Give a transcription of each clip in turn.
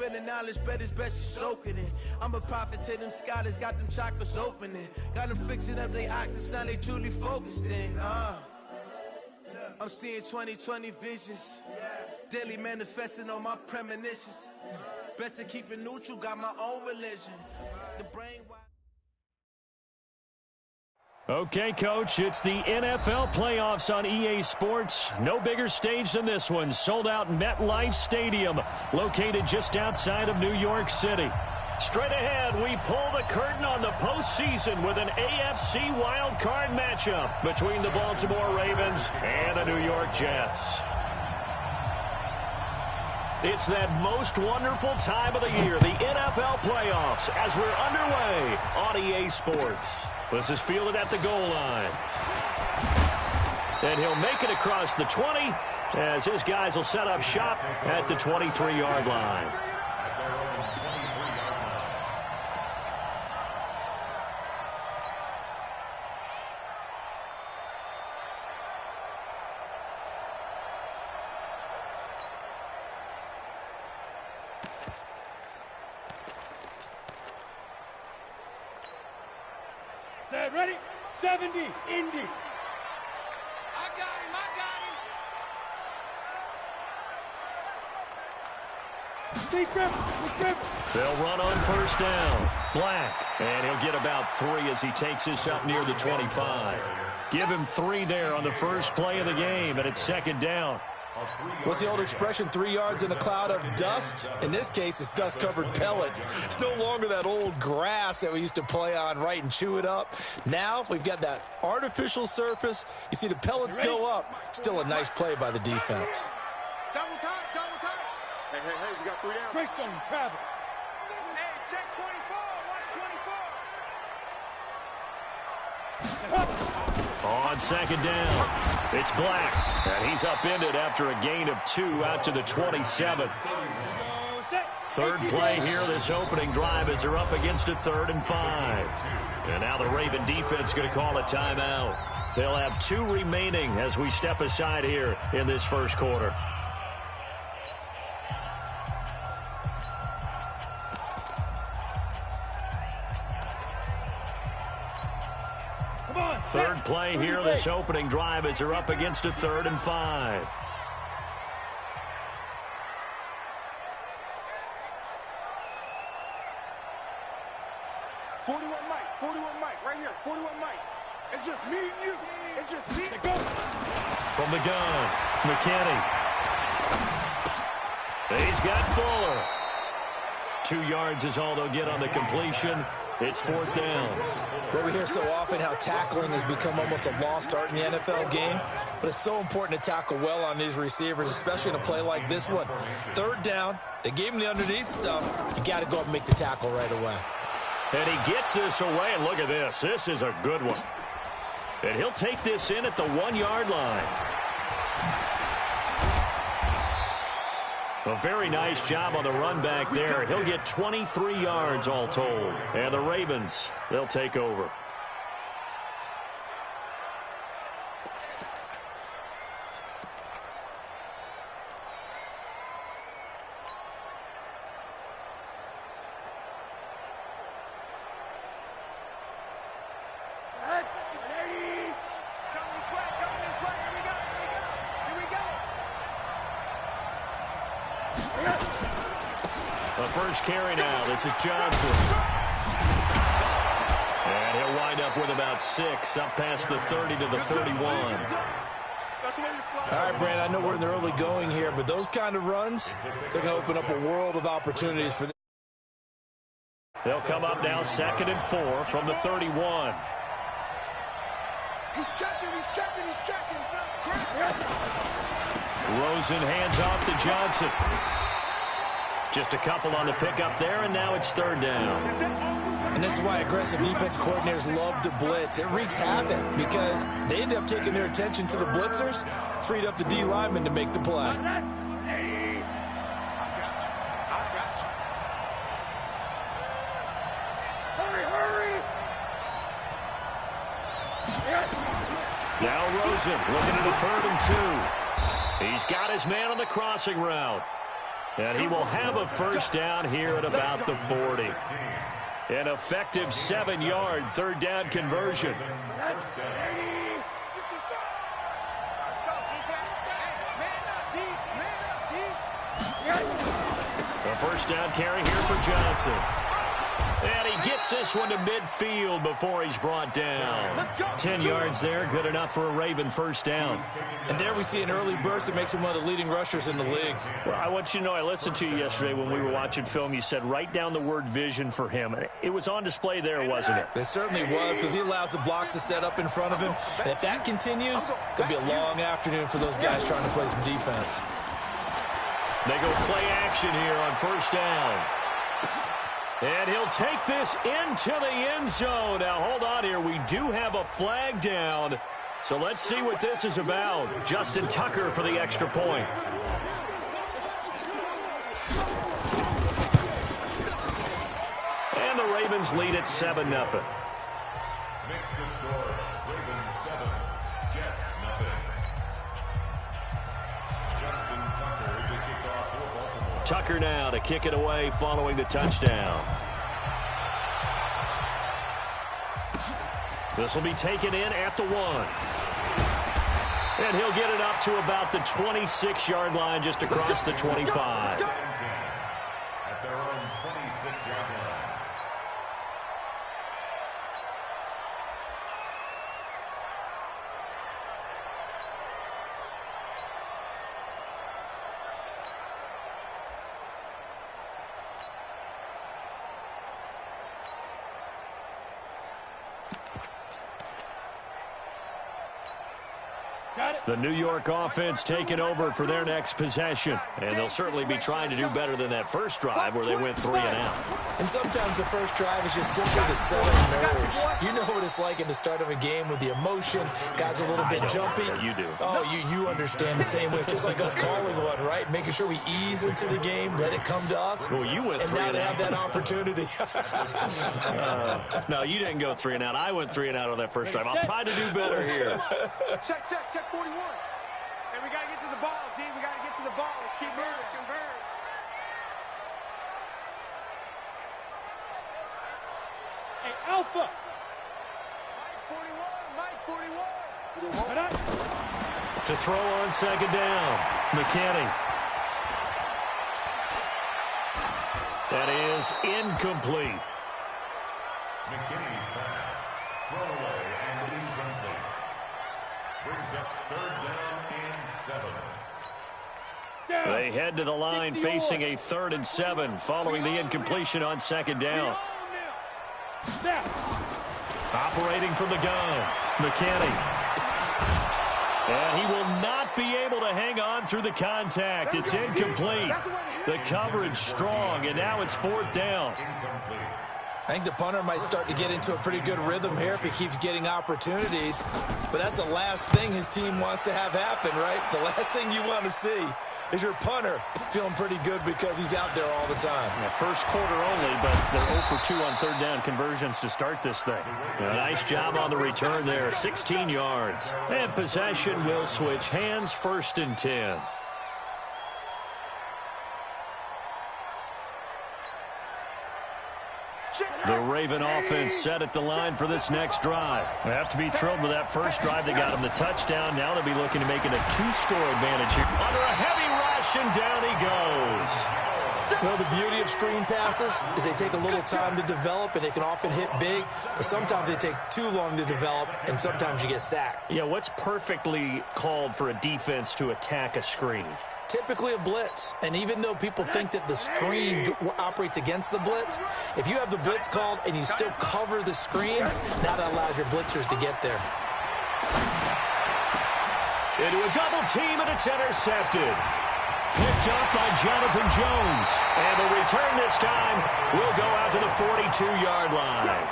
spreading knowledge, bet it's best you soak it in. I'm a prophet to them scholars, got them chakras opening. Got them fixing up they octaves, now they truly focused in. I'm seeing 2020 visions. Daily manifesting on my premonitions. Best to keep it neutral, got my own religion. The brain. Okay, Coach, it's the NFL playoffs on EA Sports. No bigger stage than this one. Sold out MetLife Stadium, located just outside of New York City. Straight ahead, we pull the curtain on the postseason with an AFC wildcard matchup between the Baltimore Ravens and the New York Jets. It's that most wonderful time of the year, the NFL playoffs, as we're underway on EA Sports. This is fielded at the goal line. And he'll make it across the 20 as his guys will set up shop at the 23-yard line. Set, ready? 70, Indy. I got him, Deep grip, They'll run on first down. Black. And he'll get about 3 as he takes this up near the 25. Give him 3 there on the first play of the game, and it's second down. What's the old expression, 3 yards in a cloud of dust? In this case, it's dust-covered pellets. It's no longer that old grass that we used to play on, right, and chew it up. Now we've got that artificial surface. You see the pellets go up. Still a nice play by the defense. Double time. Hey, we got 3 down. Greystone, travel. Hey, check 24. Watch 24. On second down, it's Black, and he's upended after a gain of 2 out to the 27. Third play here, this opening drive, as they're up against a 3rd and 5. And now the Raven defense going to call a timeout. They'll have 2 remaining as we step aside here in this first quarter. Third play here, this opening drive, as they're up against a 3rd and 5. $41 Mike, right here, $41 Mike. It's just me and you. It's just me. From the gun, McKinney. He's got Fuller. 2 yards is all they'll get on the completion. It's 4th down. Well, we hear so often how tackling has become almost a lost art in the NFL game, but it's so important to tackle well on these receivers, especially in a play like this one. 3rd down, they gave him the underneath stuff. You got to go up and make the tackle right away. And he gets this away, and look at this. This is a good one. And he'll take this in at the 1-yard line. A very nice job on the run back there. He'll get 23 yards all told. And the Ravens, they'll take over. The first carry now. This is Johnson. And he'll wind up with about 6, up past the 30 to the 31. All right, Brand, I know we're in the early going here, but those kind of runs, they're going to open up a world of opportunities for them. They'll come up now 2nd and 4 from the 31. He's checking. Rosen hands off to Johnson. Just a couple on the pickup there, and now it's 3rd down. And this is why aggressive defense coordinators love to blitz. It wreaks havoc because they end up taking their attention to the blitzers, freed up the D lineman to make the play. Now Rosen looking at a 3rd and 2. He's got his man on the crossing route. And he will have a first down here at about the 40. An effective 7-yard third down conversion. A first down carry here for Johnson. And he gets this one to midfield before he's brought down. 10 yards there, good enough for a Raven first down. And there we see an early burst that makes him one of the leading rushers in the league. Well, I want you to know, I listened to you yesterday when we were watching film. You said write down the word vision for him. It was on display there, wasn't it? It certainly was, because he allows the blocks to set up in front of him. And if that continues, it'll be a long afternoon for those guys trying to play some defense. They go play action here on first down. And he'll take this into the end zone. Now, hold on here. We do have a flag down. So let's see what this is about. Justin Tucker for the extra point. And the Ravens lead at 7-0. Makes the score Ravens 7, Jets nothing. Justin Tucker to kick off for Baltimore. Tucker now to kick it away following the touchdown. This will be taken in at the 1. And he'll get it up to about the 26-yard line just across the 25. At their own 26-yard line. The New York offense taking over for their next possession. And they'll certainly be trying to do better than that first drive where they went 3 and out. And sometimes the first drive is just simply to set up nerves. You know what it's like at the start of a game with the emotion. Guys a little bit jumpy. Yeah, you do. Oh, you understand the same way. It's just like us calling one, right? Making sure we ease into the game, let it come to us. Well, you went and 3 now and they out. have that opportunity. No, you didn't go 3 and out. I went 3 and out on that first drive. I'll try to do better here. Check 41. And we got to get to the ball, team. We got to get to the ball. Let's keep moving. Convert. Hey, Alpha. Mike 41. Cut up. To throw on second down, McKinney. That is incomplete. McKinney's pass. Throwaway and incomplete. Brings up third down and 7. They head to the line facing a 3rd and 7 following the incompletion on second down. Operating from the gun, McKinney. And he will not be able to hang on through the contact. It's incomplete. The coverage strong, and now it's 4th down. I think the punter might start to get into a pretty good rhythm here if he keeps getting opportunities. But that's the last thing his team wants to have happen, right? The last thing you want to see is your punter feeling pretty good because he's out there all the time. Yeah, first quarter only, but they're 0 for 2 on third down conversions to start this thing. A nice job on the return there, 16 yards. And possession will switch hands, 1st and 10. The Raven offense set at the line for this next drive. They have to be thrilled with that first drive. They got him the touchdown. Now they'll be looking to make it a 2-score advantage here. Under a heavy rush, and down he goes. Well, the beauty of screen passes is they take a little time to develop, and they can often hit big, but sometimes they take too long to develop, and sometimes you get sacked. Yeah, what's perfectly called for a defense to attack a screen? Typically a blitz, and even though people think that the screen operates against the blitz, if you have the blitz called and you still cover the screen, now that allows your blitzers to get there. Into a double team, and it's intercepted. Picked up by Jonathan Jones. And the return this time will go out to the 42-yard line.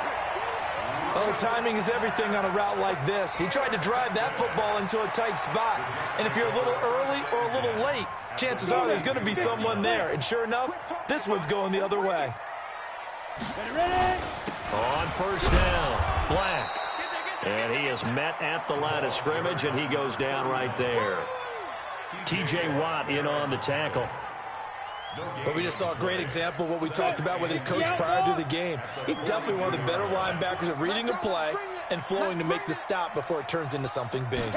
Oh, timing is everything on a route like this. He tried to drive that football into a tight spot. And if you're a little early or a little late, chances are there's going to be someone there. And sure enough, this one's going the other way. Ready? On first down, Black. And he is met at the line of scrimmage, and he goes down right there. T.J. Watt in on the tackle. But we just saw a great example of what we talked about with his coach prior to the game. He's definitely one of the better linebackers at reading a play and flowing to make the stop before it turns into something big.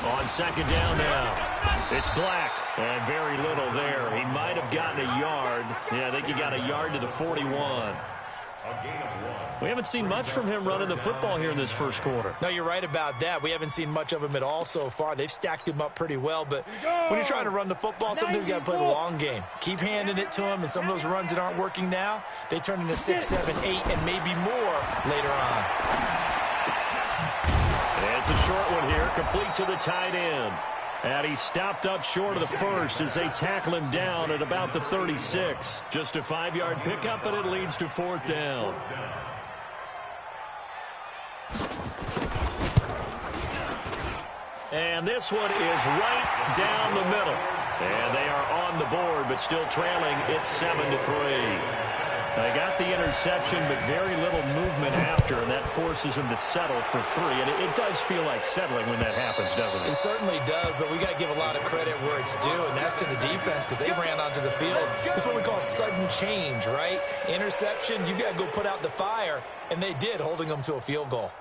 On second down now, it's Black, and very little there. He might have gotten a yard. Yeah, I think he got a yard to the 41. We haven't seen much from him running the football here in this first quarter. No, you're right about that. We haven't seen much of him at all so far. They've stacked him up pretty well, but when you're trying to run the football, sometimes you got to play the long game. Keep handing it to him, and some of those runs that aren't working now, they turn into 6, 7, 8, and maybe more later on. It's a short one here, complete to the tight end. And he stopped up short of the first as they tackle him down at about the 36. Just a 5-yard pickup, and it leads to fourth down. And this one is right down the middle. And they are on the board, but still trailing. It's 7-3. They got the interception, but very little movement after, and that forces them to settle for 3. And it does feel like settling when that happens, doesn't it? It certainly does, but we got to give a lot of credit where it's due, and that's to the defense because they ran onto the field. It's what we call sudden change, right? Interception, you got to go put out the fire, and they did, holding them to a field goal.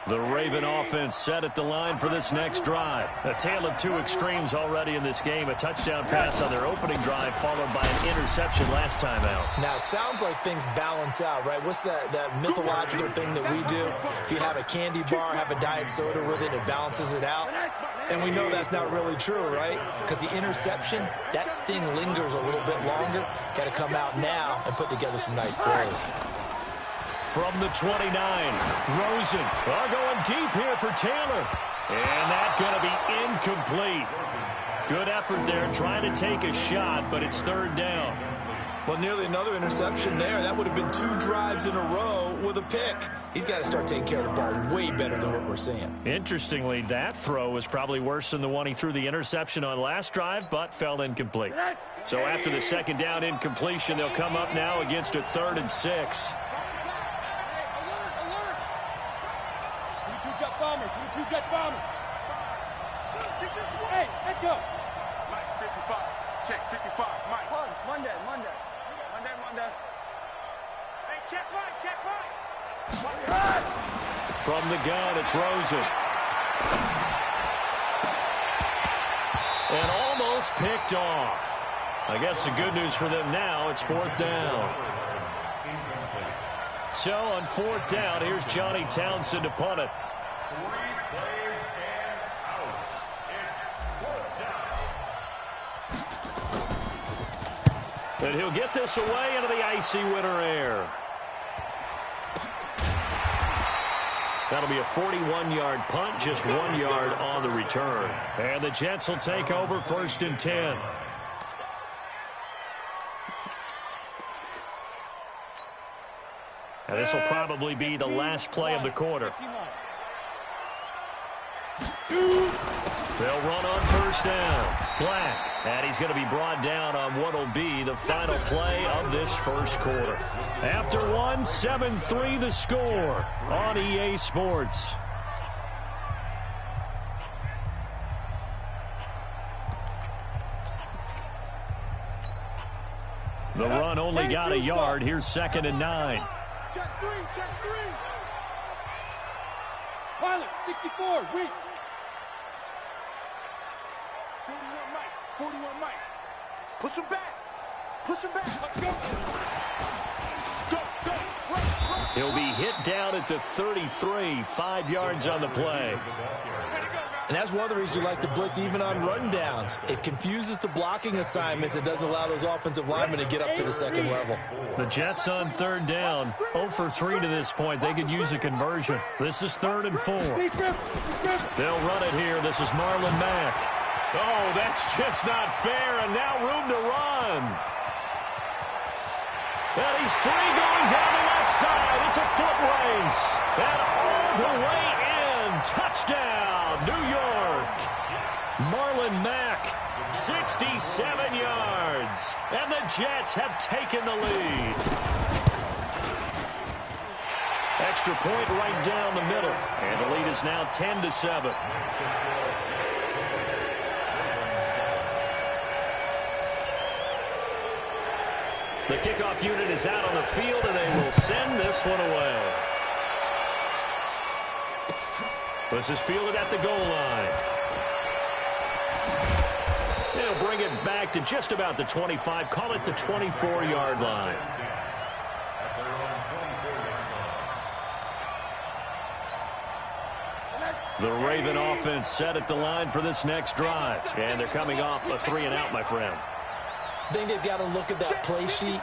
The Raven offense set at the line for this next drive. A tale of two extremes already in this game. A touchdown pass on their opening drive followed by an interception last time out. Now, it sounds like things balance out, right? What's that mythological thing that we do? If you have a candy bar, have a diet soda with it, it balances it out. And we know that's not really true, right? Because the interception, that sting lingers a little bit longer. Got to come out now and put together some nice plays. From the 29, Rosen are going deep here for Taylor. And that's going to be incomplete. Good effort there trying to take a shot, but it's third down. Well, nearly another interception there. That would have been 2 drives in a row with a pick. He's got to start taking care of the ball way better than what we're seeing. Interestingly, that throw was probably worse than the one he threw the interception on last drive, but fell incomplete. So after the second down incompletion, they'll come up now against a 3rd and 6. Jet bomber. Hey, let's go. Mike, 55. Check, 55. Mike. Monday. Hey, check Mike. From the gun, it's Rosen. And almost picked off. I guess the good news for them now, it's 4th down. So on 4th down, here's Johnny Townsend to punt it. And he'll get this away into the icy winter air. That'll be a 41-yard punt, just 1 yard on the return. And the Jets will take over 1st and 10. And this will probably be the last play of the quarter. They'll run on 1st down. Black. And he's going to be brought down on what will be the final play of this first quarter. After 1, 7-3 the score on EA Sports. The run only got a yard. Here's 2nd and 9. Check 3. Pilot, 64, weak. 41 Mike. Push him back. Let's go. Go. Run. He'll be hit down at the 33, 5 yards on the play. And that's one of the reasons you like to blitz even on rundowns. It confuses the blocking assignments. It doesn't allow those offensive linemen to get up to the second level. The Jets on 3rd down. 0 for 3 to this point. They could use a conversion. This is 3rd and 4. They'll run it here. This is Marlon Mack. Oh, that's just not fair, and now room to run. And he's free going down the left side. It's a foot race. And all the way in. Touchdown, New York. Marlon Mack, 67 yards. And the Jets have taken the lead. Extra point right down the middle. And the lead is now 10-7. The kickoff unit is out on the field, and they will send this one away. This is fielded at the goal line. They'll bring it back to just about the 25. Call it the 24-yard line. The Raven offense set at the line for this next drive. And they're coming off a 3-and-out, my friend. I think they've got to look at that play sheet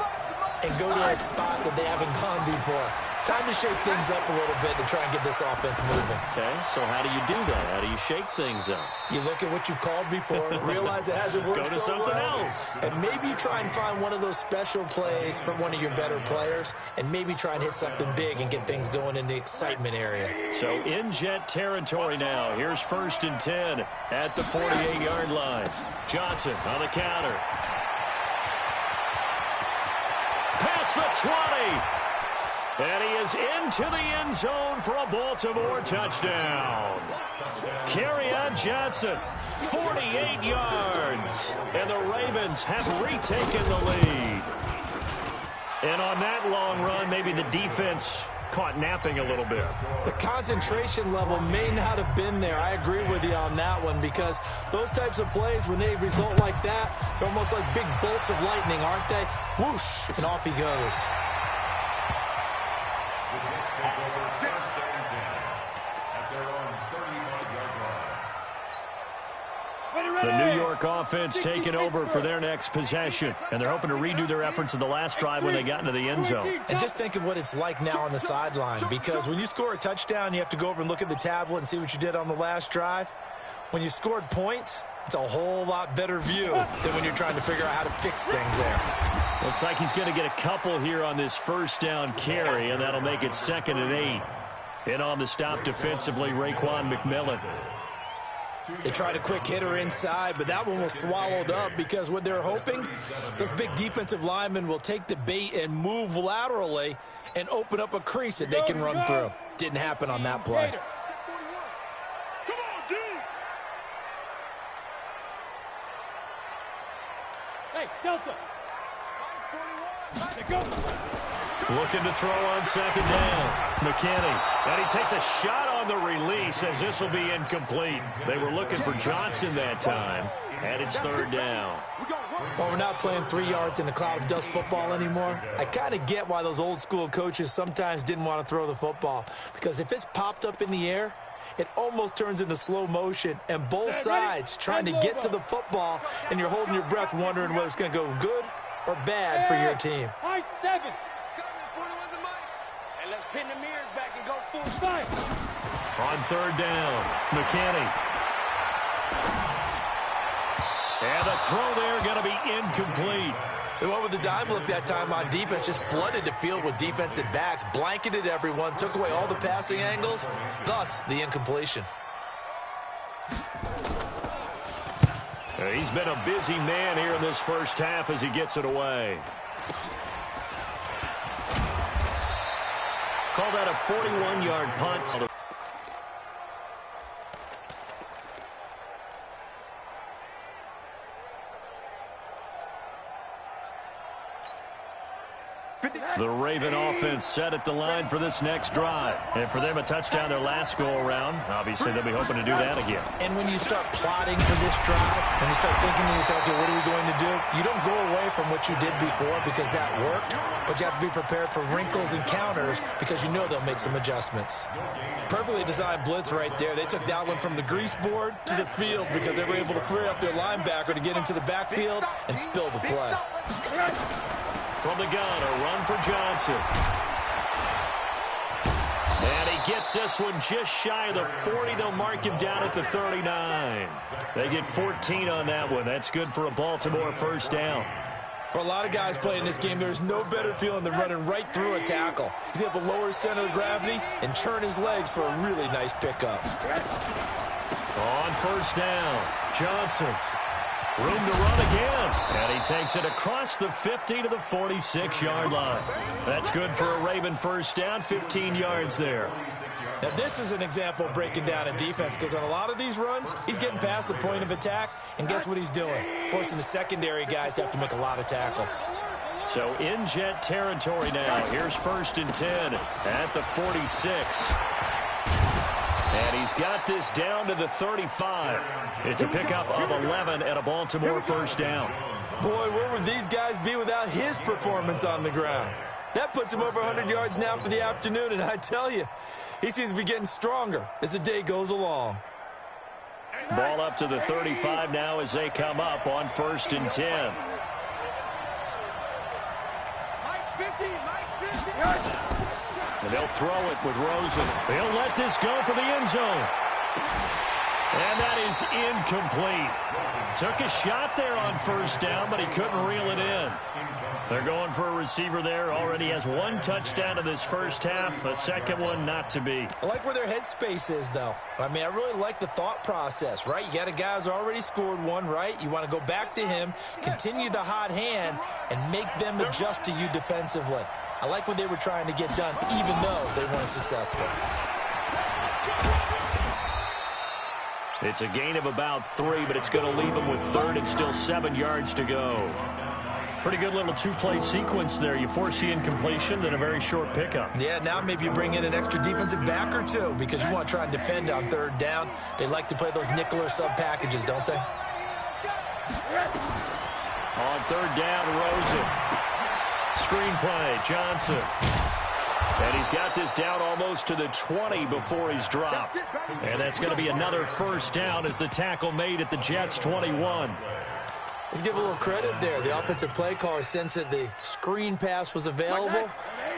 and go to a spot that they haven't gone before. Time to shake things up a little bit to try and get this offense moving. Okay, so how do you do that? How do you shake things up? You look at what you've called before, realize it hasn't worked Go to something else. and maybe try and find one of those special plays from one of your better players, and maybe try and hit something big and get things going in the excitement area. So in Jet territory now. Here's 1st and 10 at the 48-yard line. Johnson on the counter. Past the 20. And he is into the end zone for a Baltimore touchdown. Kerryon Johnson, 48 yards. And the Ravens have retaken the lead. And on that long run, maybe the defense caught napping a little bit. The concentration level may not have been there. I agree with you on that one, because those types of plays, when they result like that, they're almost like big bolts of lightning, aren't they? Whoosh, and off he goes. The New York offense taking over for their next possession. And they're hoping to redo their efforts in the last drive when they got into the end zone. And just think of what it's like now on the sideline, because when you score a touchdown, you have to go over and look at the tablet and see what you did on the last drive. When you scored points, it's a whole lot better view than when you're trying to figure out how to fix things there. Looks like he's going to get a couple here on this first down carry, and that'll make it 2nd and 8. And on the stop defensively, Raekwon McMillan. They tried a quick hitter inside, but that one was swallowed up, because what they're hoping, those big defensive linemen will take the bait and move laterally and open up a crease that they can run through. Didn't happen on that play. Hey, Delta. Go. Looking to throw on 2nd down. McKinney. And he takes a shot on the release, as this will be incomplete. They were looking for Johnson that time. And it's 3rd down. Well, we're not playing 3 yards in a cloud of dust football anymore. I kind of get why those old school coaches sometimes didn't want to throw the football. Because if it's popped up in the air, it almost turns into slow motion, and both sides trying to get to the football, and you're holding your breath wondering whether it's going to go good or bad for your team. High 7. And let's pin the mirrors back and go full Fire. On 3rd down, McKinney. And the throw there going to be incomplete. They went with the dime look that time on defense, just flooded the field with defensive backs, blanketed everyone, took away all the passing angles, thus the incompletion. He's been a busy man here in this first half as he gets it away. Call that a 41-yard punt. The Raven offense set at the line for this next drive. And for them, a touchdown their last go-around. Obviously, they'll be hoping to do that again. And when you start plotting for this drive, when you start thinking to yourself, okay, what are we going to do? You don't go away from what you did before because that worked, but you have to be prepared for wrinkles and counters because you know they'll make some adjustments. Perfectly designed blitz right there. They took that one from the grease board to the field because they were able to free up their linebacker to get into the backfield and spill the play. From the gun, a run for Johnson. And he gets this one just shy of the 40. They'll mark him down at the 39. They get 14 on that one. That's good for a Baltimore first down. For a lot of guys playing this game, there's no better feeling than running right through a tackle. He's able to lower his center of gravity and churn his legs for a really nice pickup. On first down, Johnson. Room to run again. And he takes it across the 50 to the 46-yard line. That's good for a Raven first down, 15 yards there. Now, this is an example of breaking down a defense because on a lot of these runs, he's getting past the point of attack, and guess what he's doing? Forcing the secondary guys to have to make a lot of tackles. So in Jet territory now. Here's 1st and 10 at the 46. And he's got this down to the 35. It's a pickup of 11 and a Baltimore first down. Boy, where would these guys be without his performance on the ground? That puts him over 100 yards now for the afternoon, and I tell you, he seems to be getting stronger as the day goes along. Ball up to the 35 now as they come up on 1st and 10. And they'll throw it with Rosen. They'll let this go for the end zone. And that is incomplete. Took a shot there on 1st down, but he couldn't reel it in. They're going for a receiver there. Already has 1 touchdown in this first half. A second one not to be. I like where their headspace is, though. I mean, I really like the thought process, right? You got a guy who's already scored 1, right? You want to go back to him, continue the hot hand, and make them adjust to you defensively. I like what they were trying to get done, even though they weren't successful. It's a gain of about 3, but it's going to leave them with 3rd and still 7 yards to go. Pretty good little 2-play sequence there. You force the incompletion, then a very short pickup. Yeah, now maybe you bring in an extra defensive back or 2 because you want to try and defend on 3rd down. They like to play those nickel or sub packages, don't they? On 3rd down, Rosen. Screenplay, Johnson. And he's got this down almost to the 20 before he's dropped. And that's going to be another first down as the tackle made at the Jets' 21. Let's give a little credit there. The offensive play caller sensed that the screen pass was available.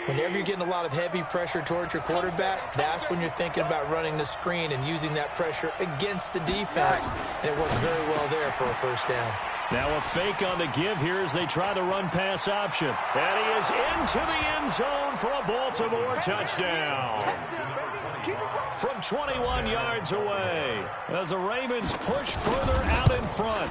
Whenever you're getting a lot of heavy pressure towards your quarterback, that's when you're thinking about running the screen and using that pressure against the defense. And it worked very well there for a first down. Now a fake on the give here as they try the run-pass option. And he is into the end zone for a Baltimore touchdown. From 21 yards away as the Ravens push further out in front.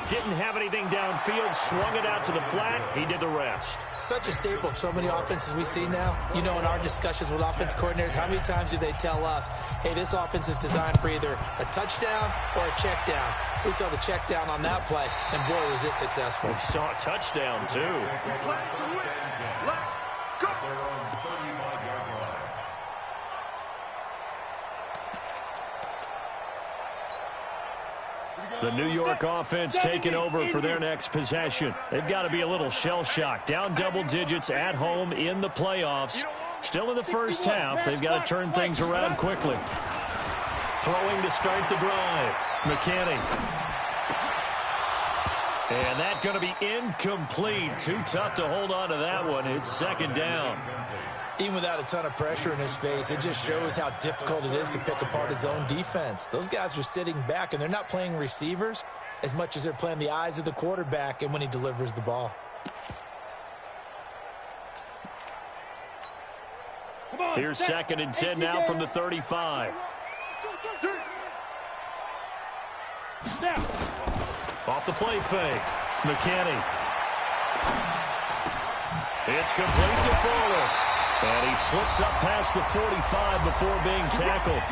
Didn't have anything downfield, swung it out to the flat. He did the rest. Such a staple of so many offenses we see now. You know, in our discussions with offense coordinators, how many times do they tell us, hey, this offense is designed for either a touchdown or a check down. We saw the check down on that play, and boy, was it successful. We saw a touchdown, too. The New York offense taking over for their next possession. They've got to be a little shell-shocked. Down double digits at home in the playoffs. Still in the first half. They've got to turn things around quickly. Throwing to start the drive. McKinney. And that's going to be incomplete. Too tough to hold on to that one. It's 2nd down. Even without a ton of pressure in his face, it just shows how difficult it is to pick apart his own defense. Those guys are sitting back, and they're not playing receivers as much as they're playing the eyes of the quarterback and when he delivers the ball. Here's 2nd and 10 now from the 35. Off the play fake. McKinney. It's complete to Fuller. And he slips up past the 45 before being tackled.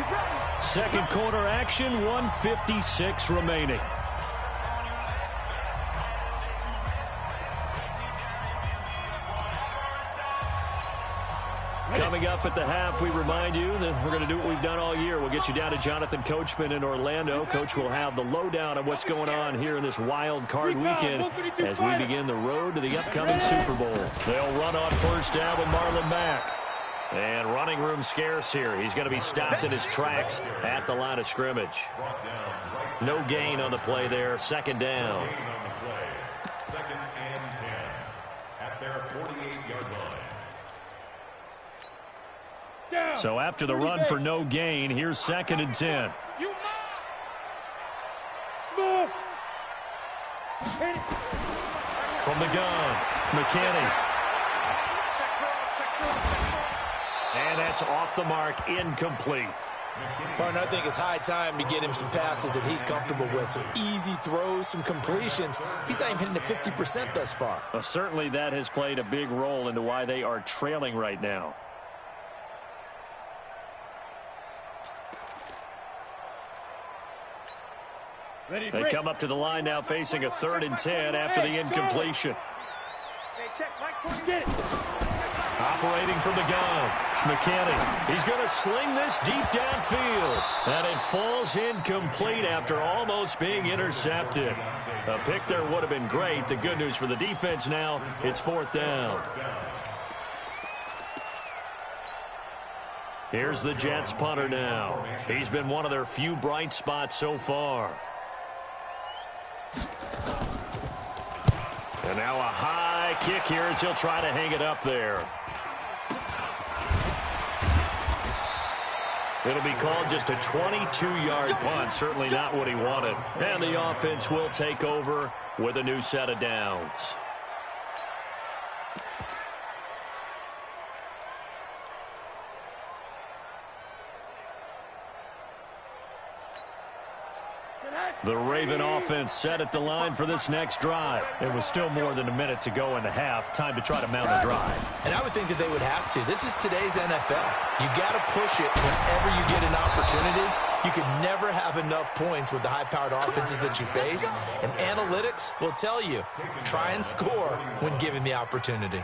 Second quarter action, 1:56 remaining. Coming up at the half, we remind you that we're going to do what we've done all year. We'll get you down to Jonathan Coachman in Orlando. Coach will have the lowdown of what's going on here in this wild card weekend as we begin the road to the upcoming Super Bowl. They'll run on first down with Marlon Mack. And running room scarce here. He's going to be stopped in his tracks at the line of scrimmage. No gain on the play there. 2nd down. 2nd and 10 at their 48-yard line. So after the run for no gain, here's 2nd and 10. From the gun, McKinney. And that's off the mark, incomplete. Partner, I think it's high time to get him some passes that he's comfortable with. Some easy throws, some completions. He's not even hitting the 50% thus far. Well, certainly that has played a big role into why they are trailing right now. They come up to the line now facing a 3rd and 10 after the incompletion. Check, Mike 20. Get it. Operating from the gun, McKinney. He's going to sling this deep downfield. And it falls incomplete after almost being intercepted. A pick there would have been great. The good news for the defense now, it's 4th down. Here's the Jets punter now. He's been one of their few bright spots so far. And now a high kick here as he'll try to hang it up there. It'll be called just a 22-yard punt. Certainly not what he wanted. And the offense will take over with a new set of downs. The Raven offense set at the line for this next drive. It was still more than a minute to go in the half. Time to try to mount a drive. And I would think that they would have to. This is today's NFL. You got to push it whenever you get an opportunity. You could never have enough points with the high-powered offenses that you face. And analytics will tell you, try and score when given the opportunity.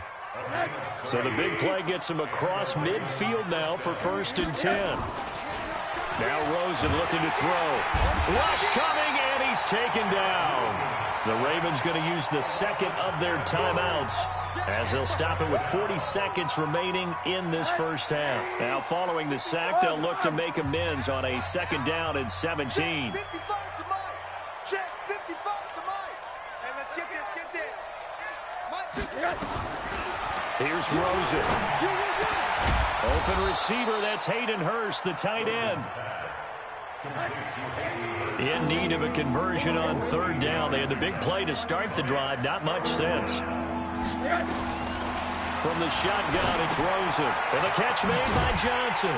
So the big play gets him across midfield now for 1st and 10. Now Rosen looking to throw. Rush coming, and he's taken down. The Ravens going to use the second of their timeouts as they'll stop it with 40 seconds remaining in this first half. Now following the sack, they'll look to make amends on a 2nd down and 17. 55 to Mike. Check, 55 to Mike. And let's get this, Mike, Here's Rosen. Open receiver, that's Hayden Hurst, the tight end. In need of a conversion on 3rd down. They had the big play to start the drive. Not much sense. From the shotgun, it's Rosen. And the catch made by Johnson.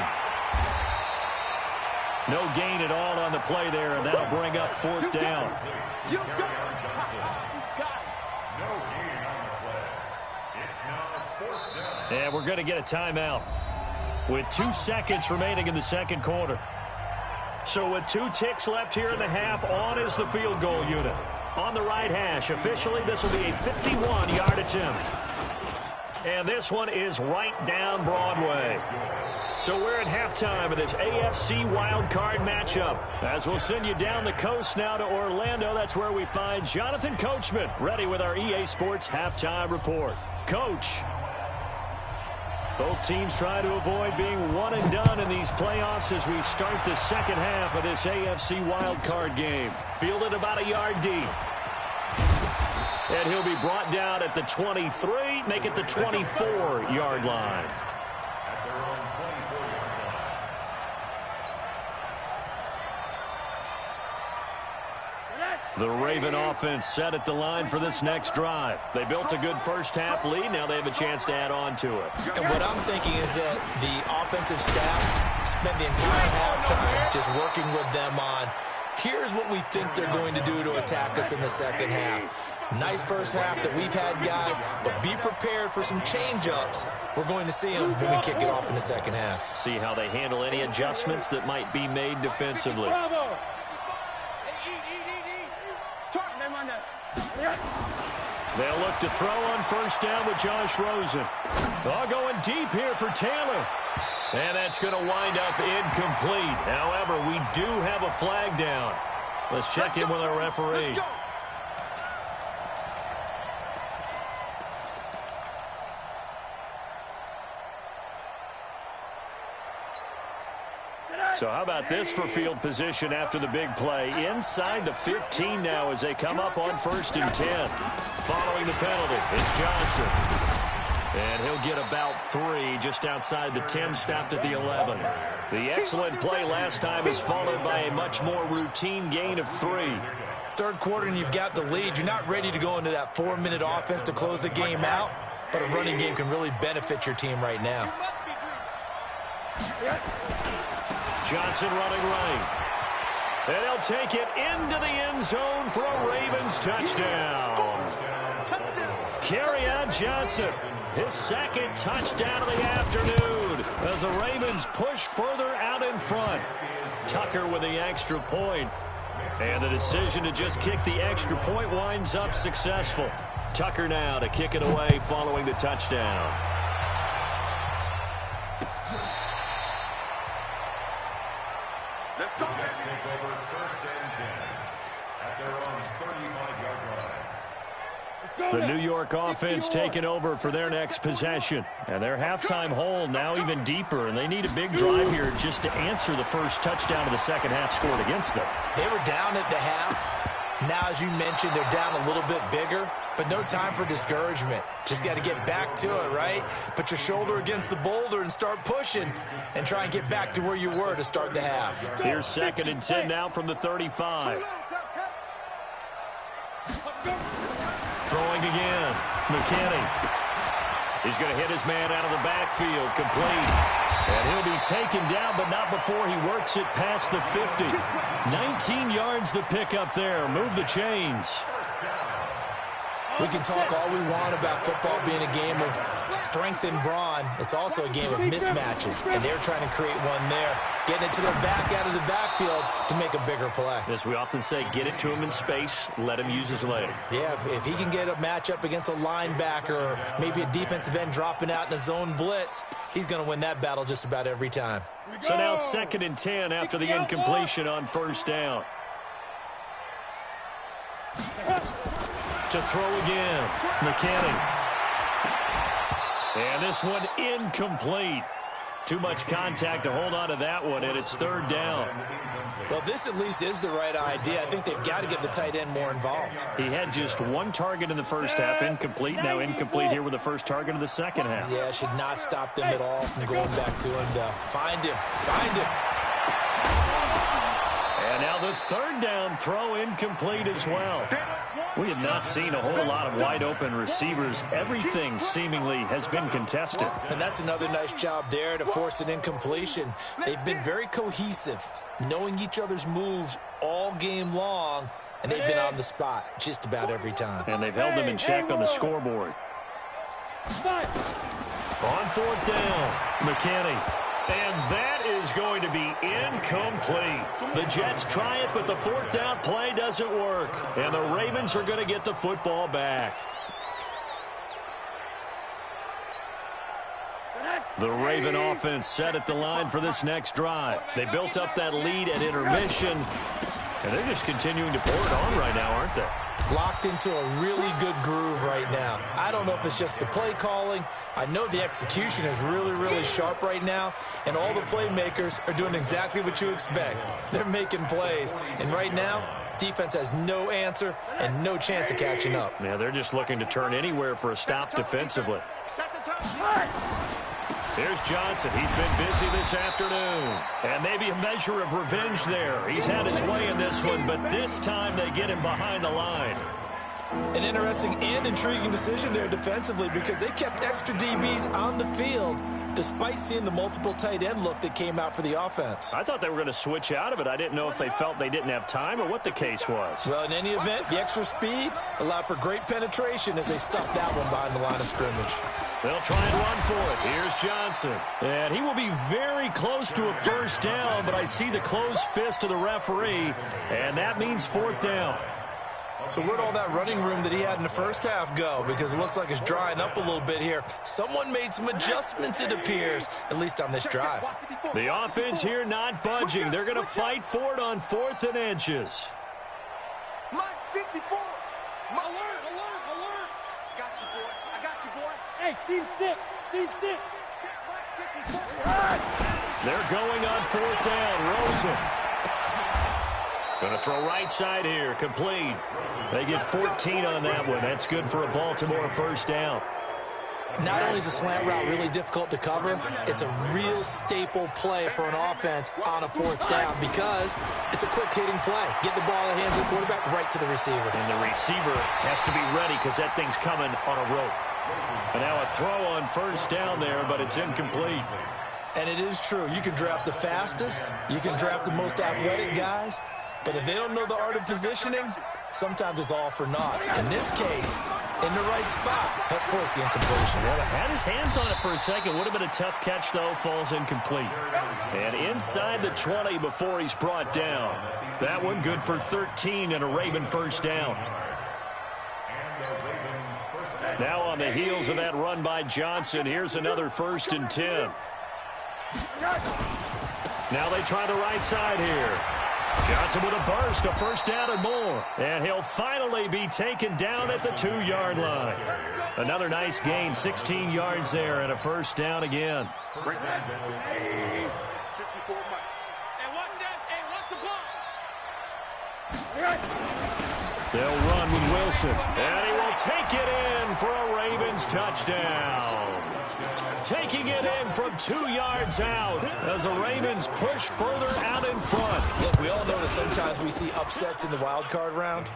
No gain at all on the play there, and that'll bring up 4th down. You got it. No gain on the play. It's now 4th down. And we're going to get a timeout with 2 seconds remaining in the second quarter. So with 2 ticks left here in the half, on is the field goal unit. On the right hash, officially this will be a 51-yard attempt. And this one is right down Broadway. So we're at halftime of this AFC wildcard matchup. As we'll send you down the coast now to Orlando, that's where we find Jonathan Coachman, ready with our EA Sports halftime report. Coach. Both teams try to avoid being one and done in these playoffs as we start the second half of this AFC wildcard game. Fielded about a yard deep. And he'll be brought down at the 23, make it the 24-yard line. At their own 24-yard line. The Raven offense set at the line for this next drive. They built a good first half lead. Now they have a chance to add on to it. And what I'm thinking is that the offensive staff spent the entire halftime just working with them on, here's what we think they're going to do to attack us in the second half. Nice first half that we've had, guys, but be prepared for some change-ups. We're going to see them when we kick it off in the second half. See how they handle any adjustments that might be made defensively. Bravo. They'll look to throw on 1st down with Josh Rosen. Going deep here for Taylor. And that's going to wind up incomplete. However, we do have a flag down. Let's check in with our referee. So how about this for field position after the big play? Inside the 15 now as they come up on 1st and 10. Following the penalty, it's Johnson. And he'll get about 3 just outside the 10, stopped at the 11. The excellent play last time is followed by a much more routine gain of 3. Third quarter and you've got the lead. You're not ready to go into that 4-minute offense to close the game out, but a running game can really benefit your team right now. Johnson running right. And he'll take it into the end zone for a Ravens touchdown. Kerryon Johnson, his 2nd touchdown of the afternoon as the Ravens push further out in front. Tucker with the extra point. And the decision to just kick the extra point winds up successful. Tucker now to kick it away following the touchdown. Let's go, Jets take over 1st and 10 at their own 35-yard line. The New York offense taking over for their next possession. And their halftime hole now even deeper, and they need a big drive here just to answer the first touchdown of the second half scored against them. They were down at the half. Now, as you mentioned, they're down a little bit bigger, but no time for discouragement. Just got to get back to it, right? Put your shoulder against the boulder and start pushing and try and get back to where you were to start the half. Here's 2nd and 10 now from the 35. Throwing again. McKinney. He's going to hit his man out of the backfield. Complete. And he'll be taken down, but not before he works it past the 50. 19 yards the pickup there. Move the chains. We can talk all we want about football being a game of strength and brawn. It's also a game of mismatches, and they're trying to create one there. Getting it to their back out of the backfield to make a bigger play. As we often say, get it to him in space, let him use his leg. Yeah, if he can get a matchup against a linebacker or maybe a defensive end dropping out in a zone blitz, he's going to win that battle just about every time. So now 2nd and 10 after the incompletion on 1st down. To throw again. McKinney. And this one incomplete. Too much contact to hold on to that one, and it's 3rd down. Well, this at least is the right idea. I think they've got to get the tight end more involved. He had just one target in the first half, incomplete. Now incomplete here with the first target of the second half. Yeah, should not stop them at all from going back to him to find him. Find him. And now the 3rd down throw incomplete as well. We have not seen a whole lot of wide-open receivers. Everything seemingly has been contested. And that's another nice job there to force an incompletion. They've been very cohesive, knowing each other's moves all game long, and they've been on the spot just about every time. And they've held them in check on the scoreboard. On 4th down, McKinney. And that is going to be incomplete. The Jets try it, but the 4th down play doesn't work. And the Ravens are going to get the football back. The Raven offense set at the line for this next drive. They built up that lead at intermission, and they're just continuing to pour it on right now, aren't they? Locked into a really good groove right now. I don't know if it's just the play calling. I know the execution is really, really sharp right now, and all the playmakers are doing exactly what you expect. They're making plays, and right now, defense has no answer and no chance of catching up. Yeah, they're just looking to turn anywhere for a stop defensively. Here's Johnson. He's been busy this afternoon. And maybe a measure of revenge there. He's had his way in this one, but this time they get him behind the line. An interesting and intriguing decision there defensively because they kept extra DBs on the field despite seeing the multiple tight end look that came out for the offense. I thought they were going to switch out of it. I didn't know if they felt they didn't have time or what the case was. Well, in any event, the extra speed allowed for great penetration as they stuffed that one behind the line of scrimmage. They'll try and run for it. Here's Johnson. And he will be very close to a 1st down, but I see the closed fist of the referee, and that means 4th down. So where'd all that running room that he had in the first half go? Because it looks like it's drying up a little bit here. Someone made some adjustments, it appears, at least on this drive. The offense here not budging. They're going to fight for it on 4th and inches. Mine's 54. Alert, alert, alert. Got you, boy. I got you, boy. Hey, seam 6. Seam 6. They're going on 4th down. Rosen. Going to throw right side here. Complete. They get 14 on that one. That's good for a Baltimore 1st down. Not only is a slant route really difficult to cover, it's a real staple play for an offense on a 4th down because it's a quick-hitting play. Get the ball in the hands of the quarterback right to the receiver. And the receiver has to be ready because that thing's coming on a rope. And now a throw on 1st down there, but it's incomplete. And it is true. You can draft the fastest. You can draft the most athletic guys. But if they don't know the art of positioning, sometimes it's all for naught. In this case, in the right spot, help force the incompletion. Well, had his hands on it for a second. Would have been a tough catch, though. Falls incomplete. And inside the 20 before he's brought down. That one good for 13 and a Raven 1st down. And the Raven Now on the heels of that run by Johnson, here's another 1st and 10. Now they try the right side here. Johnson with a burst, a 1st down and more. And he'll finally be taken down at the 2-yard line. Another nice gain, 16 yards there and a 1st down again. They'll run with Wilson, and he will take it in for a Ravens touchdown. Taking it in from 2 yards out as the Ravens push further out in front. Look, we all know that sometimes we see upsets in the wild card round,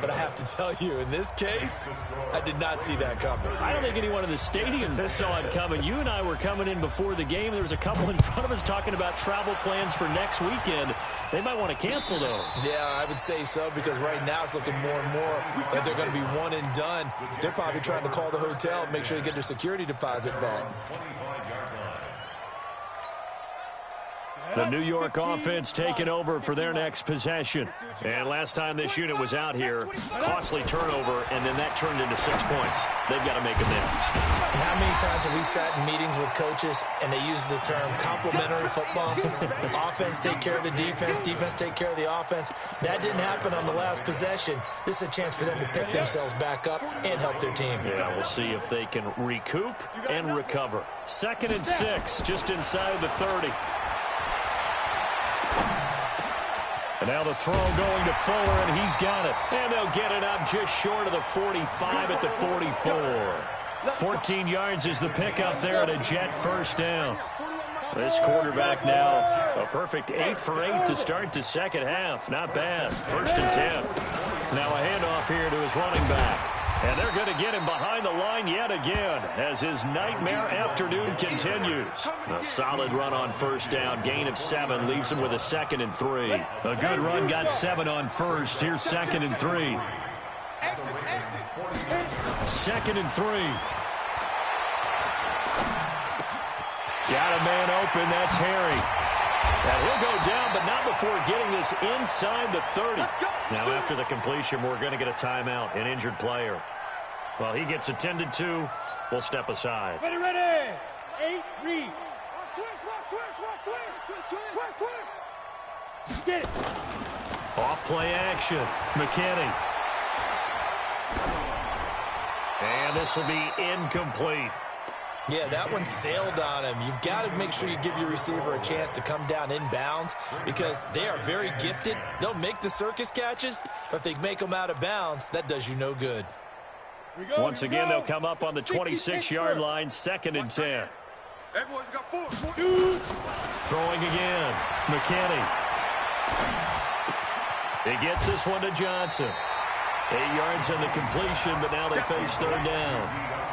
but I have to tell you, in this case, I did not see that coming. I don't think anyone in the stadium saw it coming. You and I were coming in before the game. There was a couple in front of us talking about travel plans for next weekend. They might want to cancel those. Yeah, I would say so, because right now it's looking more and more like they're going to be one and done. They're probably trying to call the hotel and make sure they get their security deposit back. The New York offense taking over for their next possession. And last time this unit was out here, costly turnover, and then that turned into 6 points. They've got to make amends. And how many times have we sat in meetings with coaches and they use the term complementary football? Offense take care of the defense, defense take care of the offense. That didn't happen on the last possession. This is a chance for them to pick themselves back up and help their team. Yeah, we'll see if they can recoup and recover. 2nd and 6, just inside the 30. And now the throw going to Fuller, and he's got it. And they'll get it up just short of the 45 at the 44. 14 yards is the pickup there at a Jet 1st down. This quarterback now a perfect 8 for 8 to start the second half. Not bad. 1st and 10. Now a handoff here to his running back. And they're going to get him behind the line yet again as his nightmare afternoon continues. A solid run on 1st down. Gain of 7 leaves him with a 2nd and 3. A good run got 7 on 1st. Here's 2nd and 3. 2nd and 3. Got a man open. That's Harry. And he'll go down, but not before getting this inside the 30. Now, after the completion, we're going to get a timeout, an injured player. Well, he gets attended to. We'll step aside. Ready, ready. 8, read. Get it. Off play action. McKinney. And this will be incomplete. Yeah, that one sailed on him. You've got to make sure you give your receiver a chance to come down inbounds because they are very gifted. They'll make the circus catches, but if they make them out of bounds, that does you no good. Once again, they'll come up on the 26-yard line, 2nd and 10. Everyone's got 4. Throwing again. McKinney. He gets this one to Johnson. 8 yards on the completion, but now they face 3rd down.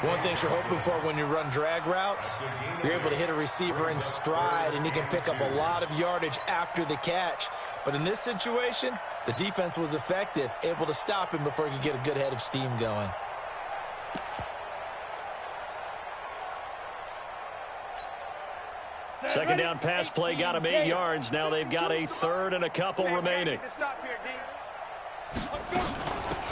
One thing you're hoping for when you run drag routes, you're able to hit a receiver in stride, and he can pick up a lot of yardage after the catch. But in this situation, the defense was effective, able to stop him before he could get a good head of steam going. Second down pass play got him 8 yards. Now they've got a 3rd and a couple remaining.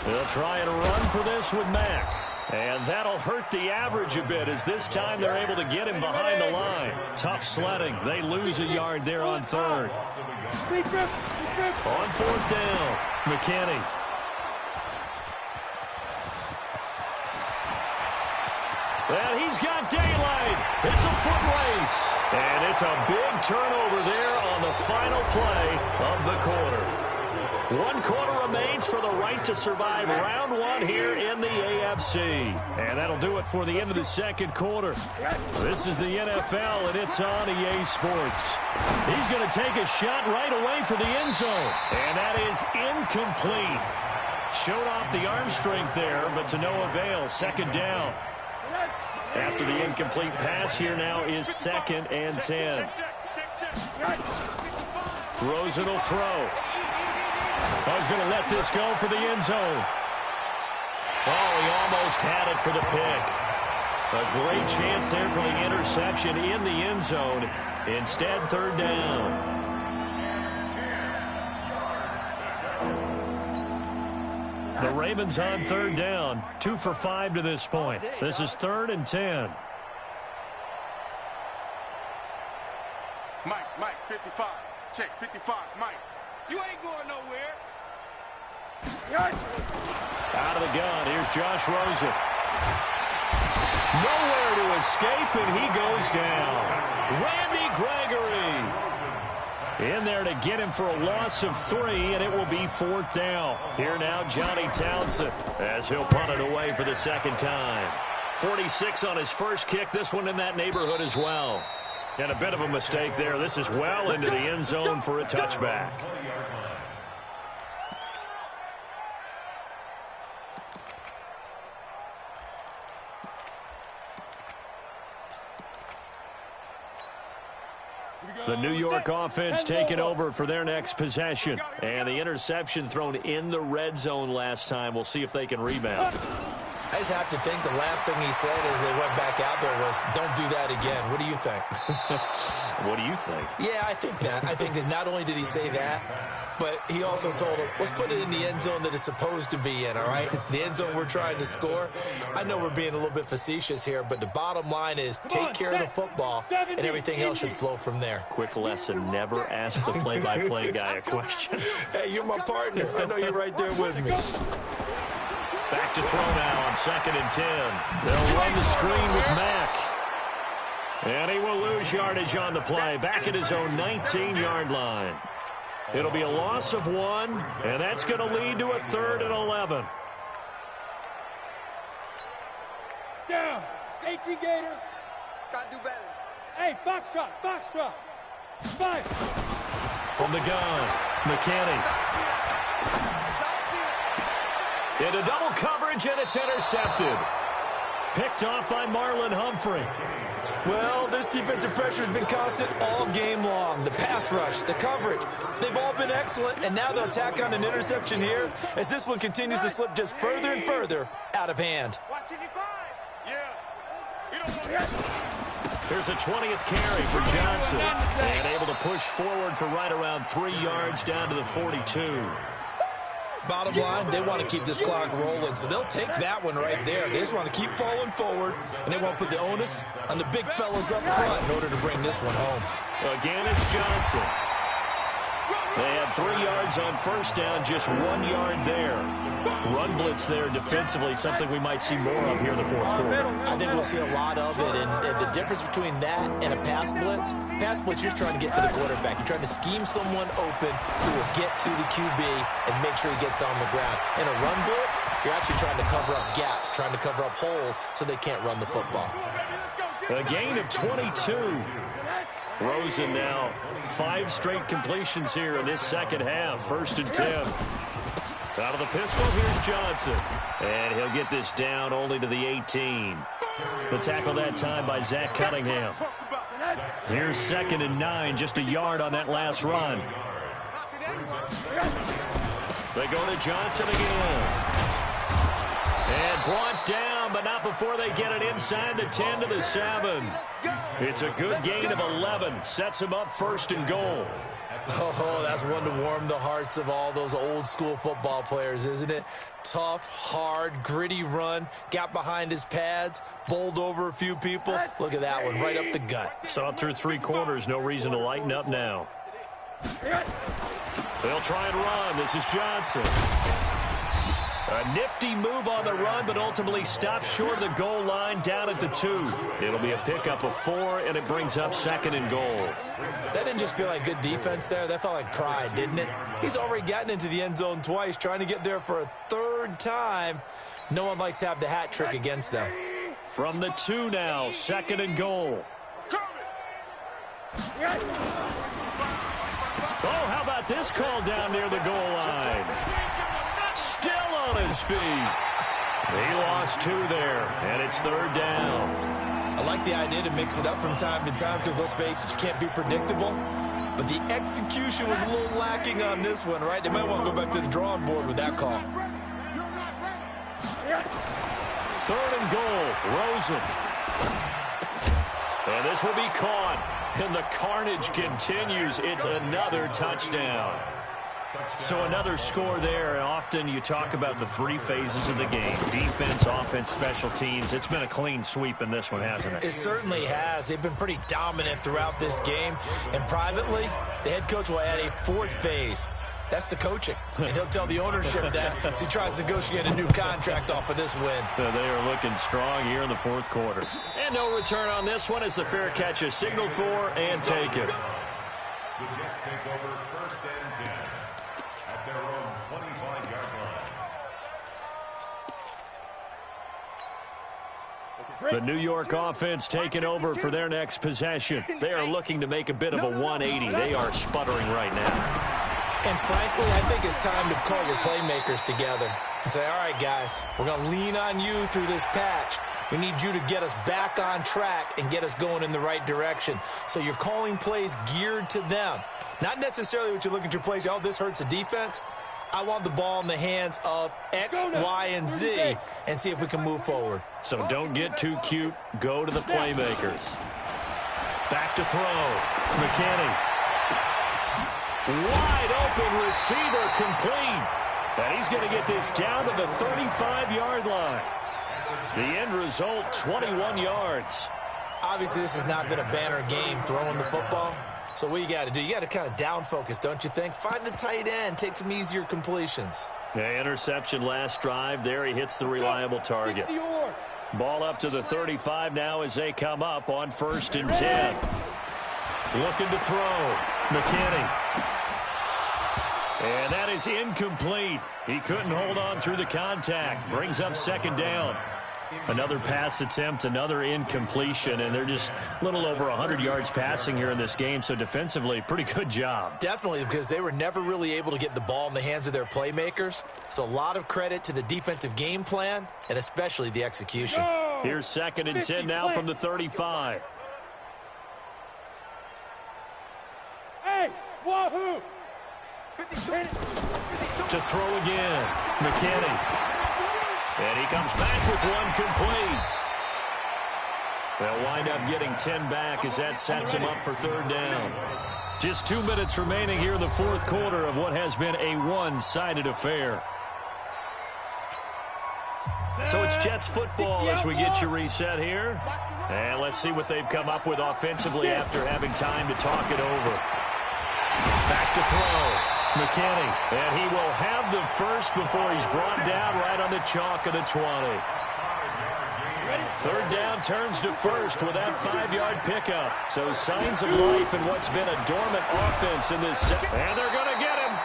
They'll try and run for this with Mack. And that'll hurt the average a bit as this time they're able to get him behind the line. Tough sledding. They lose a yard there on 3rd. On 4th down, McKinney. And he's got daylight. It's a foot race. And it's a big turnover there on the final play of the quarter. 1 quarter remains for the right to survive round 1 here in the AFC. And that'll do it for the end of the 2nd quarter. This is the NFL, and it's on EA Sports. He's going to take a shot right away for the end zone. And that is incomplete. Showed off the arm strength there, but to no avail. 2nd down. After the incomplete pass, here now is 2nd and 10. Rosen will throw. I was going to let this go for the end zone. Oh, he almost had it for the pick. A great chance there for the interception in the end zone. Instead, 3rd down. The The Ravens on third down. 2 for 5 to this point. This is 3rd and 10. Mike, 55. Check, 55. Mike. You ain't going nowhere. Out of the gun, here's Josh Rosen. Nowhere to escape, and he goes down. Randy Gregory in there to get him for a loss of 3, and it will be 4th down. Here now, Johnny Townsend, as he'll punt it away for the second time. 46 on his first kick, this one in that neighborhood as well. And a bit of a mistake there. This is well into the end zone for a touchback. The New York offense taking over for their next possession. And the interception thrown in the red zone last time. We'll see if they can rebound. I just have to think the last thing he said as they went back out there was, don't do that again. What do you think? What do you think? Yeah, I think that. I think that not only did he say that, but he also told him, let's put it in the end zone that it's supposed to be in, all right? The end zone we're trying to score. I know we're being a little bit facetious here, but the bottom line is take care of the football, and everything else should flow from there. Quick lesson, never ask the play-by-play guy a question. Hey, you're my partner. I know you're right there with me. Back to throw now on 2nd and 10. They'll run the screen with Mack. And he will lose yardage on the play. Back at his own 19-yard line. It'll be a loss of 1, and that's going to lead to a 3rd and 11. Down. 18 Gator. Gotta do better. Hey, Foxtrot. 5. From the gun, McKinney. Into double coverage, and it's intercepted. Picked off by Marlon Humphrey. Well, this defensive pressure has been constant all game long. The pass rush, the coverage, they've all been excellent, and now they'll tack on an interception here as this one continues to slip just further and further out of hand. Here's a 20th carry for Johnson, and able to push forward for right around 3 yards down to the 42. Bottom line, they want to keep this clock rolling, so they'll take that one right there. They just want to keep falling forward, and they want to put the onus on the big fellas up front in order to bring this one home. Again, it's Johnson. They had 3 yards on first down, just 1 yard there. Run blitz there defensively, something we might see more of here in the fourth quarter. I think we'll see a lot of it, and the difference between that and a pass blitz, you're just trying to get to the quarterback. You're trying to scheme someone open who will get to the QB and make sure he gets on the ground. In a run blitz, you're actually trying to cover up gaps, trying to cover up holes so they can't run the football. A gain of 22. Rosen now 5 straight completions here in this second half. 1st and 10. Out of the pistol, here's Johnson. And he'll get this down only to the 18. The tackle that time by Zach Cunningham. Here's 2nd and 9, just a yard on that last run. They go to Johnson again. And brought down, but not before they get it inside the 10 to the 7. It's a good gain of 11. Sets him up 1st and goal. Oh, that's one to warm the hearts of all those old school football players, isn't it? Tough, hard, gritty run. Got behind his pads, bowled over a few people. Look at that one, right up the gut. Saw it through 3 quarters. No reason to lighten up now. They'll try and run. This is Johnson. A nifty move on the run, but ultimately stops short of the goal line down at the 2. It'll be a pickup of 4, and it brings up 2nd and goal. That didn't just feel like good defense there. That felt like pride, didn't it? He's already gotten into the end zone twice, trying to get there for a 3rd time. No one likes to have the hat trick against them. From the 2 now, 2nd and goal. Oh, how about this call down near the goal line? Still on his feet. He lost 2 there, and it's 3rd down. I like the idea to mix it up from time to time because, let's face it, you can't be predictable. But the execution was a little lacking on this one, right? They might want to go back to the drawing board with that call. 3rd and goal, Rosen. And this will be caught. And the carnage continues. It's another touchdown. So another score there, and often you talk about the three phases of the game: defense, offense, special teams. It's been a clean sweep in this one, hasn't it? It certainly has. They've been pretty dominant throughout this game. And privately, the head coach will add a fourth phase. That's the coaching. And he'll tell the ownership that as he tries to negotiate a new contract off of this win. They are looking strong here in the fourth quarter. And no return on this one as the fair catch is signaled for and taken. The Jets take over 1st and 10 at their own 25-yard line. The New York offense taking over for their next possession. They are looking to make a bit of a 180. They are sputtering right now. And frankly, I think it's time to call your playmakers together and say, all right, guys, we're going to lean on you through this patch. We need you to get us back on track and get us going in the right direction. So you're calling plays geared to them. Not necessarily what you look at your plays, oh, this hurts the defense. I want the ball in the hands of X, Y, and Z and see if we can move forward. So don't get too cute. Go to the playmakers. Back to throw. McKinney. Wide open receiver complete. And he's going to get this down to the 35-yard line. The end result, 21 yards. Obviously, this has not been a banner game throwing the football. So what you got to do, you got to kind of down focus, don't you think? Find the tight end, take some easier completions. Yeah, interception last drive. There he hits the reliable target. Ball up to the 35 now as they come up on 1st and 10. Looking to throw. McKinney. And that is incomplete. He couldn't hold on through the contact. Brings up 2nd down. Another pass attempt, another incompletion, and they're just a little over 100 yards passing here in this game, so defensively, pretty good job. Definitely, because they were never really able to get the ball in the hands of their playmakers, so a lot of credit to the defensive game plan, and especially the execution. Here's 2nd and 10 now from the 35. Hey, wahoo! To throw again, McKinney. And he comes back with one complete. They'll wind up getting 10 back as that sets him up for 3rd down. Just 2 minutes remaining here in the 4th quarter of what has been a one-sided affair. So it's Jets football as we get you reset here. And let's see what they've come up with offensively after having time to talk it over. Back to throw. McKinney, and he will have the first before he's brought down right on the chalk of the 20. 3rd down turns to 1st with that 5-yard pickup. So signs of life in what's been a dormant offense in this set. And they're going to get him.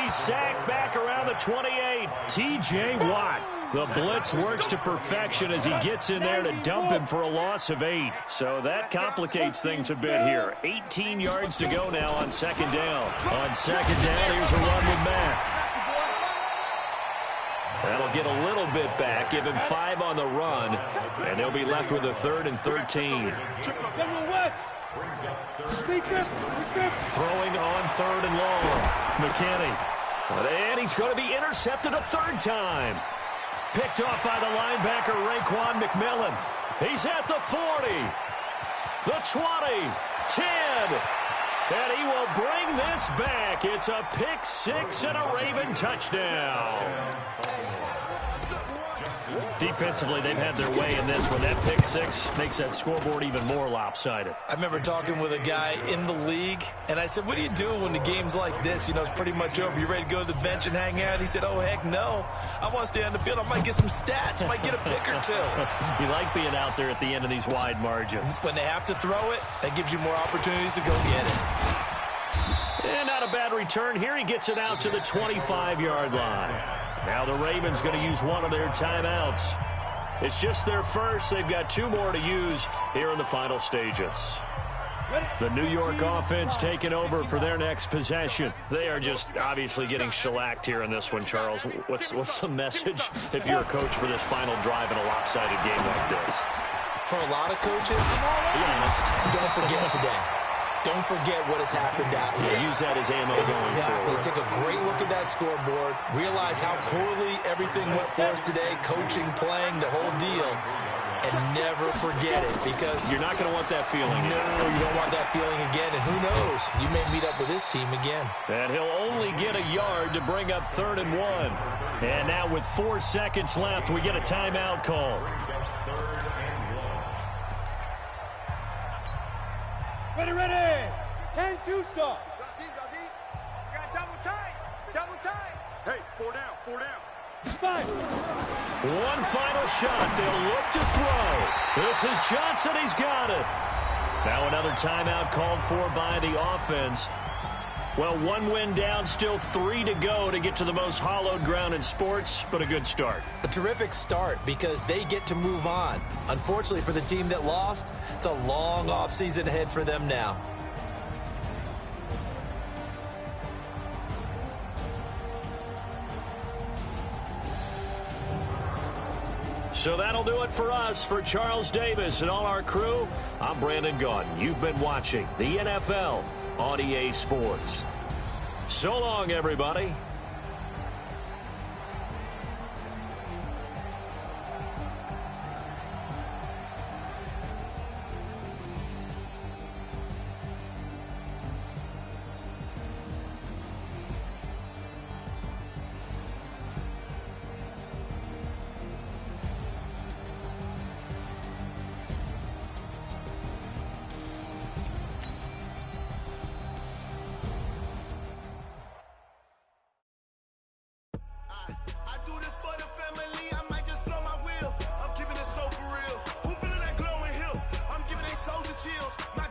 He's sacked back around the 28. T.J. Watt. The blitz works to perfection as he gets in there to dump him for a loss of 8. So that complicates things a bit here. 18 yards to go now on 2nd down. On 2nd down, here's a run with Mack. That'll get a little bit back, give him 5 on the run, and they'll be left with a 3rd and 13. Throwing on 3rd and long. McKinney. And he's going to be intercepted a 3rd time. Picked off by the linebacker, Raekwon McMillan. He's at the 40, the 20, 10, and he will bring this back. It's a pick 6 and a Raven touchdown. Defensively, they've had their way in this one. That pick 6 makes that scoreboard even more lopsided. I remember talking with a guy in the league, and I said, what do you do when the game's like this? You know, it's pretty much over. You ready to go to the bench and hang out? He said, oh, heck no. I want to stay on the field. I might get some stats. I might get a pick or 2. You like being out there at the end of these wide margins. When they have to throw it, that gives you more opportunities to go get it. And not a bad return here. He gets it out to the 25-yard line. Now the Ravens going to use one of their timeouts. It's just their first. They've got 2 more to use here in the final stages. The New York offense taking over for their next possession. They are just obviously getting shellacked here in this one, Charles. What's the message if you're a coach for this final drive in a lopsided game like this? For a lot of coaches, be honest, don't forget today. Don't forget what has happened out here. Yeah, use that as ammo going forward. Take a great look at that scoreboard. Realize how poorly everything went for us today. Coaching, playing, the whole deal. and never forget it, because you're not going to want that feeling. No, you don't want that feeling again, and who knows, you may meet up with this team again. And he'll only get a yard to bring up 3rd and 1. And now with 4 seconds left, we get a timeout call. Ready. 10-2 stop. Got double time. Hey, 4 down. Fight. One final shot. They'll look to throw. This is Johnson. He's got it. Now another timeout called for by the offense. Well, 1 win down, still 3 to go to get to the most hallowed ground in sports, but a good start. A terrific start because they get to move on. Unfortunately for the team that lost, it's a long offseason ahead for them now. So that'll do it for us. For Charles Davis and all our crew, I'm Brandon Gaudin. You've been watching the NFL on EA Sports. So long, everybody. My